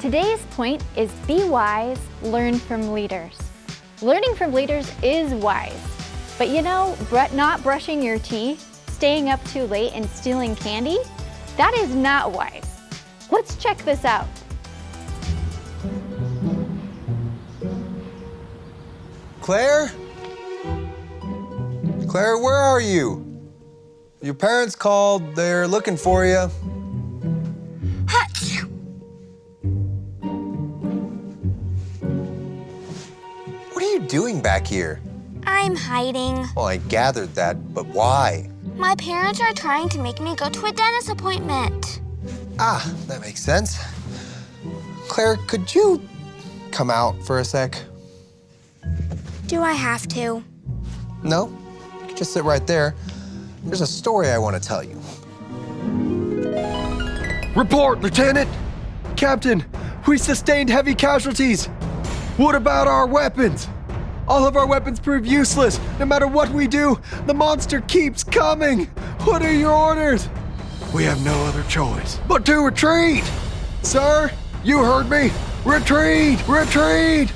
Today's point is be wise, learn from leaders. Learning from leaders is wise, but you know, not brushing your teeth, staying up too late, and stealing candy, that is not wise. Let's check this out. Claire? Claire, where are you? Your parents called. They're looking for you. What are you doing back here? I'm hiding. Well, I gathered that, but why? My parents are trying to make me go to a dentist appointment. Ah, that makes sense. Claire, could you come out for a sec? Do I have to? No, you can just sit right there. There's a story I want to tell you. Report, Lieutenant! Captain, we sustained heavy casualties. What about our weapons? All of our weapons prove useless. No matter what we do, the monster keeps coming. What are your orders? We have no other choice but to retreat. Sir, you heard me. Retreat! Retreat!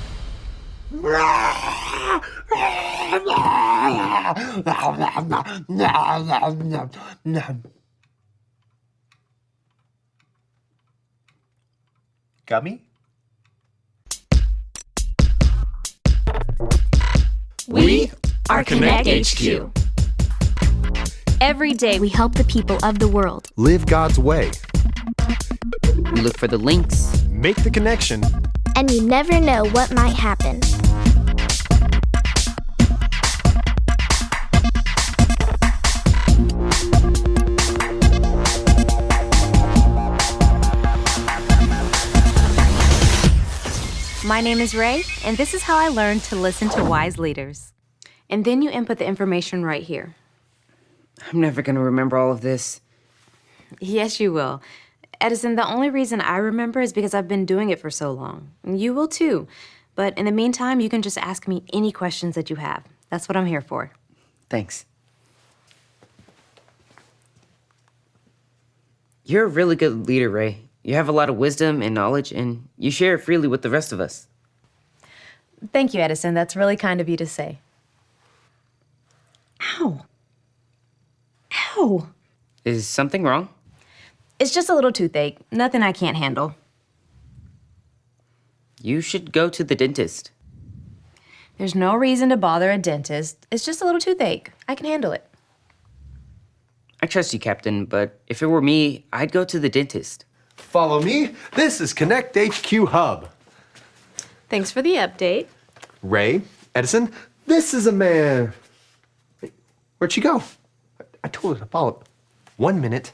Gummy? We are Connect HQ. Every day we help the people of the world. Live God's way. We look for the links. Make the connection. And you never know what might happen. My name is Ray, and this is how I learned to listen to wise leaders. And then you input the information right here. I'm never going to remember all of this. Yes, you will. Edison, the only reason I remember is because I've been doing it for so long. You will too. But in the meantime, you can just ask me any questions that you have. That's what I'm here for. Thanks. You're a really good leader, Ray. You have a lot of wisdom and knowledge, and you share it freely with the rest of us. Thank you, Edison. That's really kind of you to say. Ow. Ow. Is something wrong? It's just a little toothache. Nothing I can't handle. You should go to the dentist. There's no reason to bother a dentist. It's just a little toothache. I can handle it. I trust you, Captain, but if it were me, I'd go to the dentist. Follow me. This is Connect HQ Hub. Thanks for the update. Ray, Edison, this is a man. Hey, where'd she go? I told her to follow. 1 minute.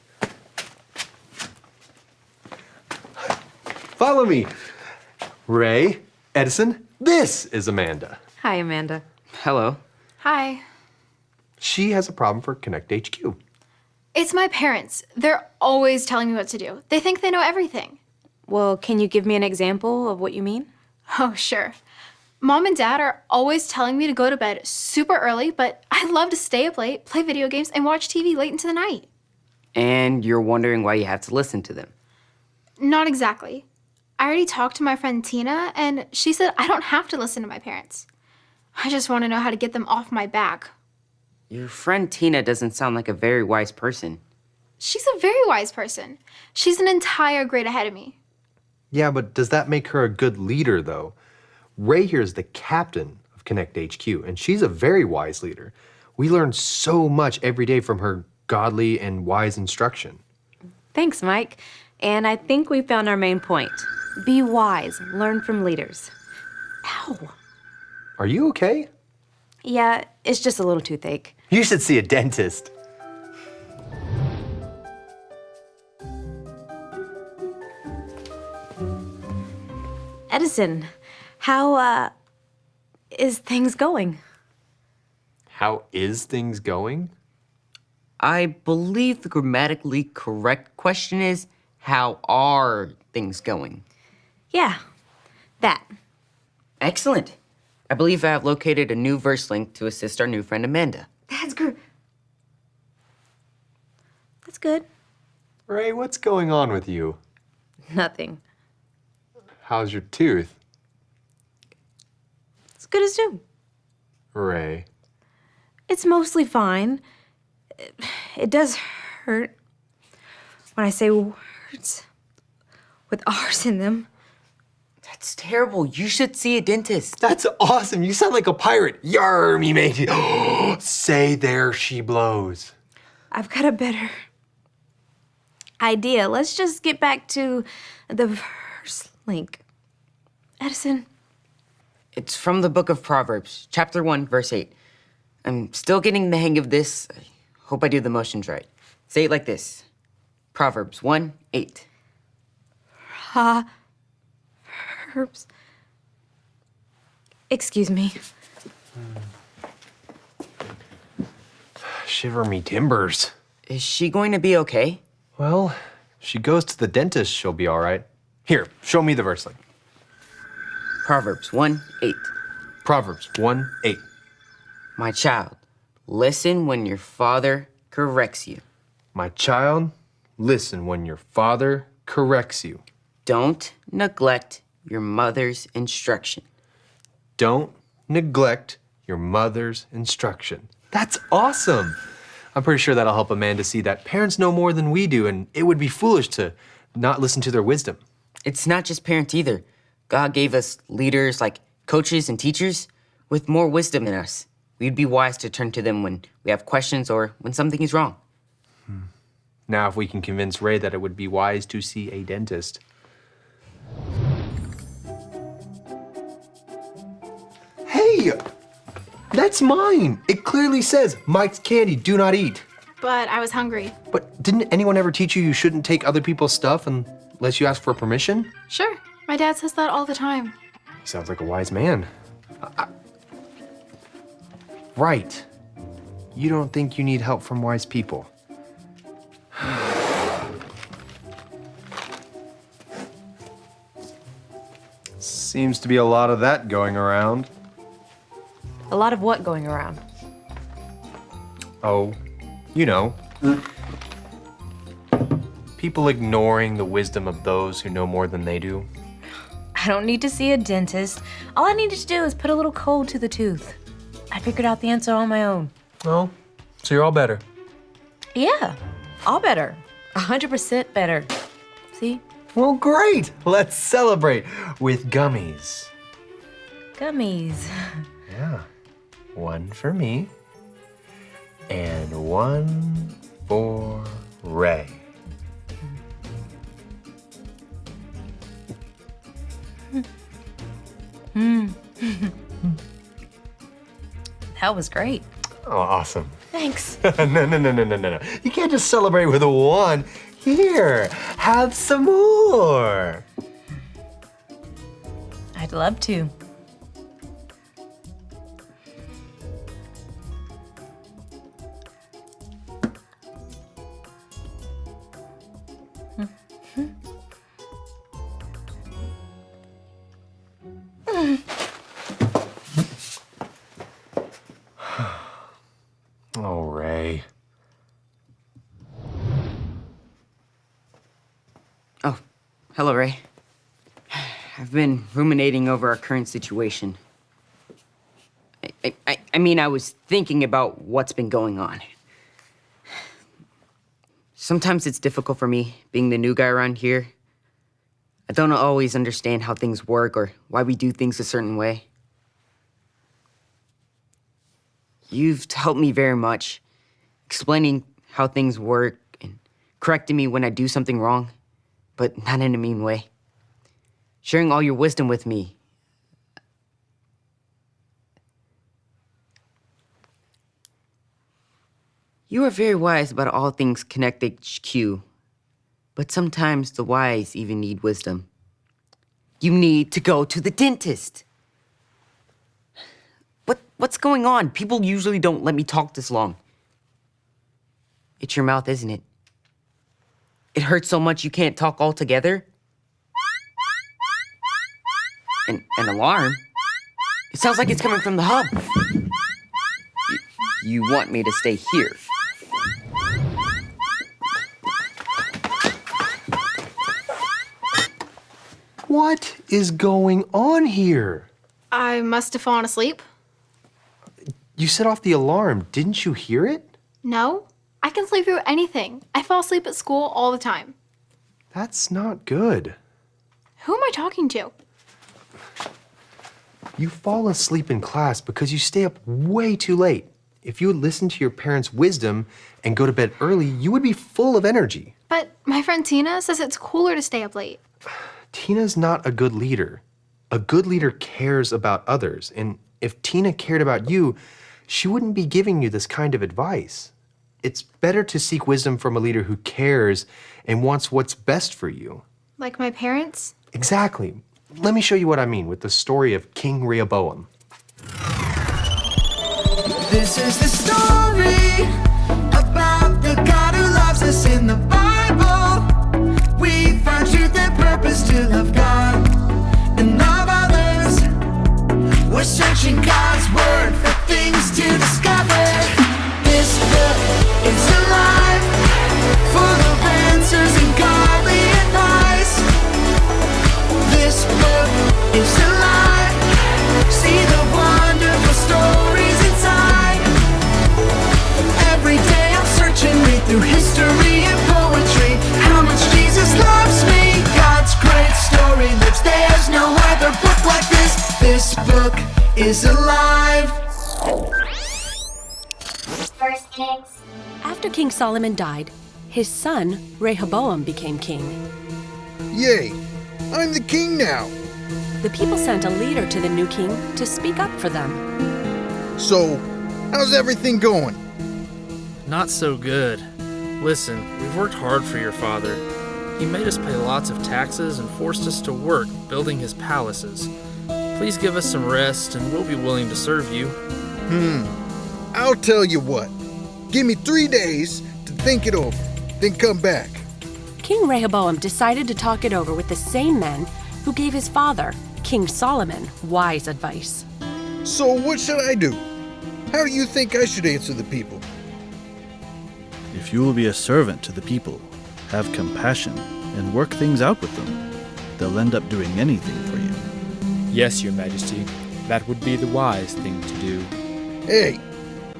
Follow me. Ray, Edison, this is Amanda. Hi, Amanda. Hello. Hi. She has a problem for Connect HQ. It's my parents. They're always telling me what to do. They think they know everything. Well, can you give me an example of what you mean? Oh, sure. Mom and Dad are always telling me to go to bed super early, but I love to stay up late, play video games, and watch TV late into the night. And you're wondering why you have to listen to them. Not exactly. I already talked to my friend Tina, and she said I don't have to listen to my parents. I just want to know how to get them off my back. Your friend Tina doesn't sound like a very wise person. She's a very wise person. She's an entire grade ahead of me. Yeah, but does that make her a good leader, though? Ray here is the captain of Connect HQ, and she's a very wise leader. We learn so much every day from her godly and wise instruction. Thanks, Mike. And I think we found our main point. Be wise. Learn from leaders. Ow. Are you okay? Yeah, it's just a little toothache. You should see a dentist. Edison, how, is things going? How is things going? I believe the grammatically correct question is, how are things going? Yeah, that. Excellent. I believe I have located a new verse link to assist our new friend Amanda. That's good. That's good. Ray, what's going on with you? Nothing. How's your tooth, It's good as new. Ray? It's mostly fine. It does hurt when I say words with R's in them. That's terrible. You should see a dentist. That's awesome. You sound like a pirate. Yar, me matey. Say there she blows. I've got a better idea. Let's just get back to the verse link. Edison. It's from the book of Proverbs, chapter 1, verse 8. I'm still getting the hang of this. I hope I do the motions right. Say it like this. Proverbs 1, 8. Herbs. Excuse me. Shiver me timbers. Is she going to be okay? Well, if she goes to the dentist, she'll be all right. Here, show me the verse link. Proverbs 1, 8. Proverbs 1:8. My child, listen when your father corrects you. My child, listen when your father corrects you. Don't neglect your mother's instruction. Don't neglect your mother's instruction. That's awesome. I'm pretty sure that'll help Amanda see that parents know more than we do, and it would be foolish to not listen to their wisdom. It's not just parents either. God gave us leaders like coaches and teachers with more wisdom than us. We'd be wise to turn to them when we have questions or when something is wrong. Now, if we can convince Ray that it would be wise to see a dentist. Hey! That's mine! It clearly says, Mike's candy, do not eat. But I was hungry. But didn't anyone ever teach you shouldn't take other people's stuff unless you ask for permission? Sure. My dad says that all the time. He sounds like a wise man. Right. You don't think you need help from wise people. Seems to be a lot of that going around. A lot of what going around? Oh, you know. People ignoring the wisdom of those who know more than they do. I don't need to see a dentist. All I needed to do is put a little cold to the tooth. I figured out the answer on my own. Oh, so you're all better. Yeah, all better. 100% better. See? Well, great. Let's celebrate with gummies. Gummies. Yeah. One for me. And one for Ray. That was great. Oh, awesome. Thanks. No. You can't just celebrate with a one. Here, have some more. I'd love to. Oh, Ray. Oh, hello, Ray. I've been ruminating over our current situation. I mean, I was thinking about what's been going on. Sometimes it's difficult for me, being the new guy around here. I don't always understand how things work or why we do things a certain way. You've helped me very much, explaining how things work and correcting me when I do something wrong, but not in a mean way. Sharing all your wisdom with me. You are very wise about all things Connect HQ, but sometimes the wise even need wisdom. You need to go to the dentist. What's going on? People usually don't let me talk this long. It's your mouth, isn't it? It hurts so much you can't talk altogether? An alarm? It sounds like it's coming from the hub. You want me to stay here? What is going on here? I must have fallen asleep. You set off the alarm. Didn't you hear it? No, I can sleep through anything. I fall asleep at school all the time. That's not good. Who am I talking to? You fall asleep in class because you stay up way too late. If you would listen to your parents' wisdom and go to bed early, you would be full of energy. But my friend Tina says it's cooler to stay up late. Tina's not a good leader. A good leader cares about others. And if Tina cared about you, she wouldn't be giving you this kind of advice. It's better to seek wisdom from a leader who cares and wants what's best for you. Like my parents? Exactly. Let me show you what I mean with the story of King Rehoboam. This is the story about the God who loves us in the Bible. We find truth and purpose to love God and love others. We're searching God's word for things to discover. This book is alive, full of answers and godly advice. This book is alive. See the wonderful stories inside. Every day I'm searching, read through history and poetry. How much Jesus loves me. God's great story lives. There's no other book like this. This book is alive. First Kings. After King Solomon died, his son Rehoboam became king. Yay! I'm the king now. The people sent a leader to the new king to speak up for them. So, how's everything going? Not so good. Listen, we've worked hard for your father. He made us pay lots of taxes and forced us to work building his palaces. Please give us some rest and we'll be willing to serve you. I'll tell you what. Give me 3 days to think it over, then come back. King Rehoboam decided to talk it over with the same men who gave his father, King Solomon, wise advice. So what should I do? How do you think I should answer the people? If you will be a servant to the people, have compassion, and work things out with them, they'll end up doing anything for you. Yes, Your Majesty. That would be the wise thing to do. Hey,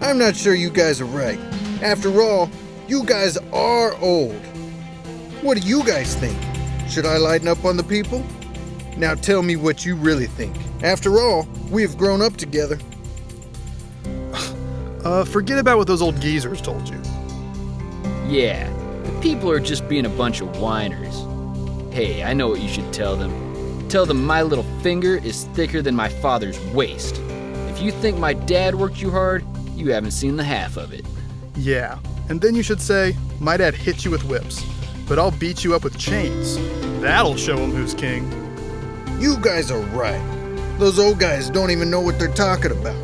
I'm not sure you guys are right. After all, you guys are old. What do you guys think? Should I lighten up on the people? Now tell me what you really think. After all, we have grown up together. Forget about what those old geezers told you. Yeah, the people are just being a bunch of whiners. Hey, I know what you should tell them. Tell them my little finger is thicker than my father's waist. If you think my dad worked you hard, you haven't seen the half of it. Yeah, and then you should say, my dad hit you with whips, but I'll beat you up with chains. That'll show him who's king. You guys are right. Those old guys don't even know what they're talking about.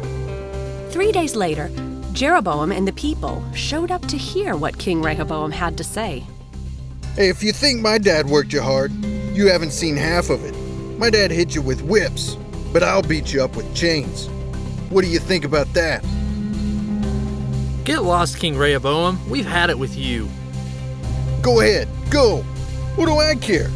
3 days later, Jeroboam and the people showed up to hear what King Rehoboam had to say. Hey, if you think my dad worked you hard, you haven't seen half of it. My dad hit you with whips, but I'll beat you up with chains. What do you think about that? Get lost, King Rehoboam. We've had it with you. Go ahead, go. What do I care?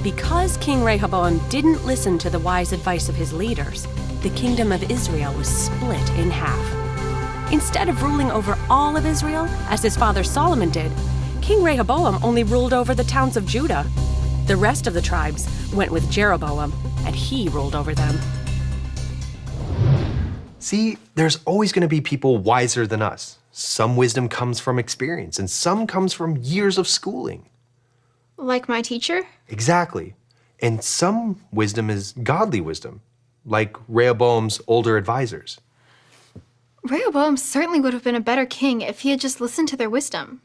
Because King Rehoboam didn't listen to the wise advice of his leaders, the kingdom of Israel was split in half. Instead of ruling over all of Israel, as his father Solomon did, King Rehoboam only ruled over the towns of Judah. The rest of the tribes went with Jeroboam, and he ruled over them. See, there's always going to be people wiser than us. Some wisdom comes from experience, and some comes from years of schooling. Like my teacher? Exactly. And some wisdom is godly wisdom, like Rehoboam's older advisors. Rehoboam certainly would have been a better king if he had just listened to their wisdom.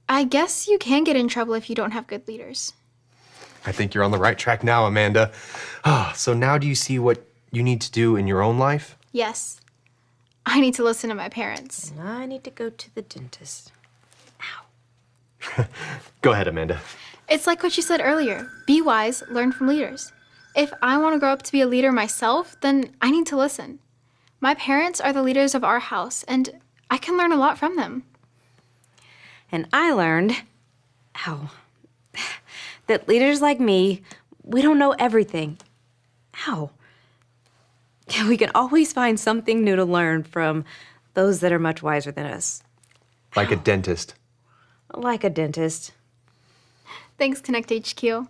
I guess you can get in trouble if you don't have good leaders. I think you're on the right track now, Amanda. So now do you see what you need to do in your own life? Yes. I need to listen to my parents. And I need to go to the dentist. Go ahead, Amanda. It's like what you said earlier. Be wise, learn from leaders. If I want to grow up to be a leader myself, then I need to listen. My parents are the leaders of our house, and I can learn a lot from them. And I learned, that leaders like me, we don't know everything. Ow. We can always find something new to learn from those that are much wiser than us. Like a dentist. Like a dentist. Thanks, Connect HQ.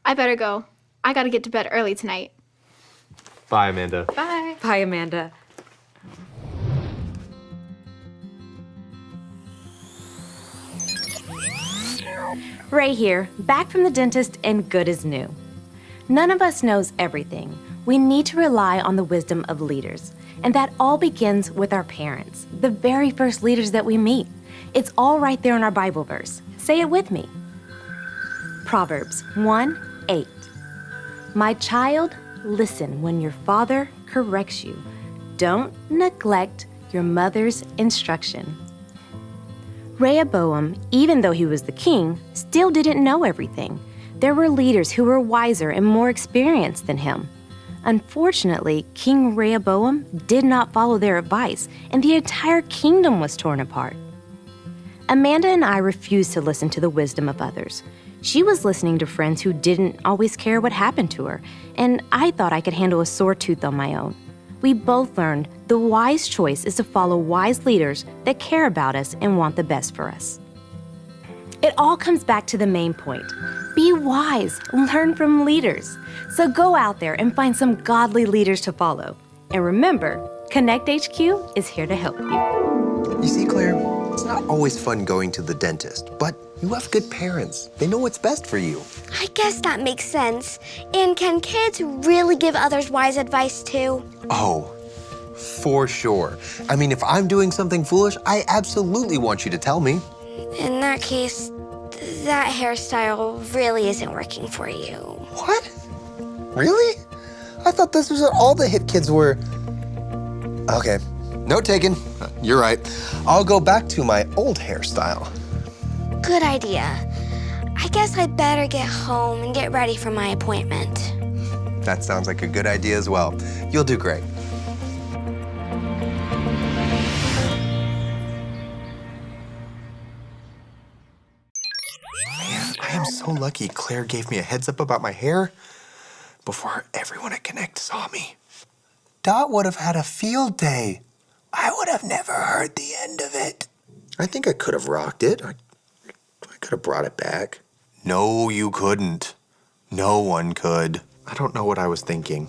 I better go. I gotta get to bed early tonight. Bye, Amanda. Bye. Bye, Amanda. Ray here, back from the dentist and good as new. None of us knows everything. We need to rely on the wisdom of leaders. And that all begins with our parents, the very first leaders that we meet. It's all right there in our Bible verse. Say it with me. Proverbs 1:8. My child, listen when your father corrects you. Don't neglect your mother's instruction. Rehoboam, even though he was the king, still didn't know everything. There were leaders who were wiser and more experienced than him. Unfortunately, King Rehoboam did not follow their advice, and the entire kingdom was torn apart. Amanda and I refused to listen to the wisdom of others. She was listening to friends who didn't always care what happened to her, and I thought I could handle a sore tooth on my own. We both learned the wise choice is to follow wise leaders that care about us and want the best for us. It all comes back to the main point. Be wise, learn from leaders. So go out there and find some godly leaders to follow. And remember, Connect HQ is here to help you. You see, Claire, it's not always fun going to the dentist, but you have good parents. They know what's best for you. I guess that makes sense. And can kids really give others wise advice too? Oh, for sure. I mean, if I'm doing something foolish, I absolutely want you to tell me. In that case, that hairstyle really isn't working for you. What? Really? I thought this was what all the hip kids were. Okay, note taken. You're right. I'll go back to my old hairstyle. Good idea. I guess I'd better get home and get ready for my appointment. That sounds like a good idea as well. You'll do great. Man, I am so lucky Claire gave me a heads up about my hair before everyone at Connect saw me. Dot would have had a field day. I would have never heard the end of it. I think I could have rocked it. I could have brought it back. No, you couldn't. No one could. I don't know what I was thinking.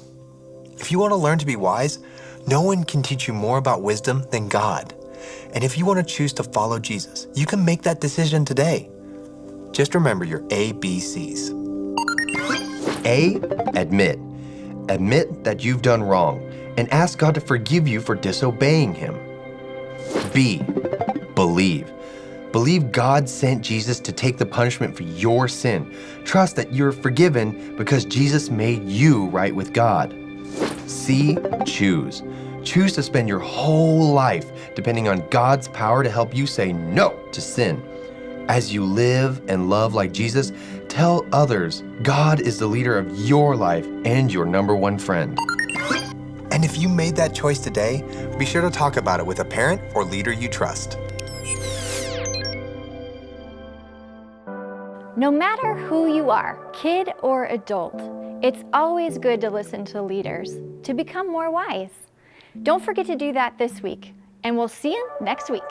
If you want to learn to be wise, no one can teach you more about wisdom than God. And if you want to choose to follow Jesus, you can make that decision today. Just remember your ABCs. A, admit. Admit that you've done wrong and ask God to forgive you for disobeying him. B, believe. Believe God sent Jesus to take the punishment for your sin. Trust that you're forgiven because Jesus made you right with God. C, choose. Choose to spend your whole life depending on God's power to help you say no to sin. As you live and love like Jesus, tell others God is the leader of your life and your number one friend. And if you made that choice today, be sure to talk about it with a parent or leader you trust. No matter who you are, kid or adult, it's always good to listen to leaders to become more wise. Don't forget to do that this week, and we'll see you next week.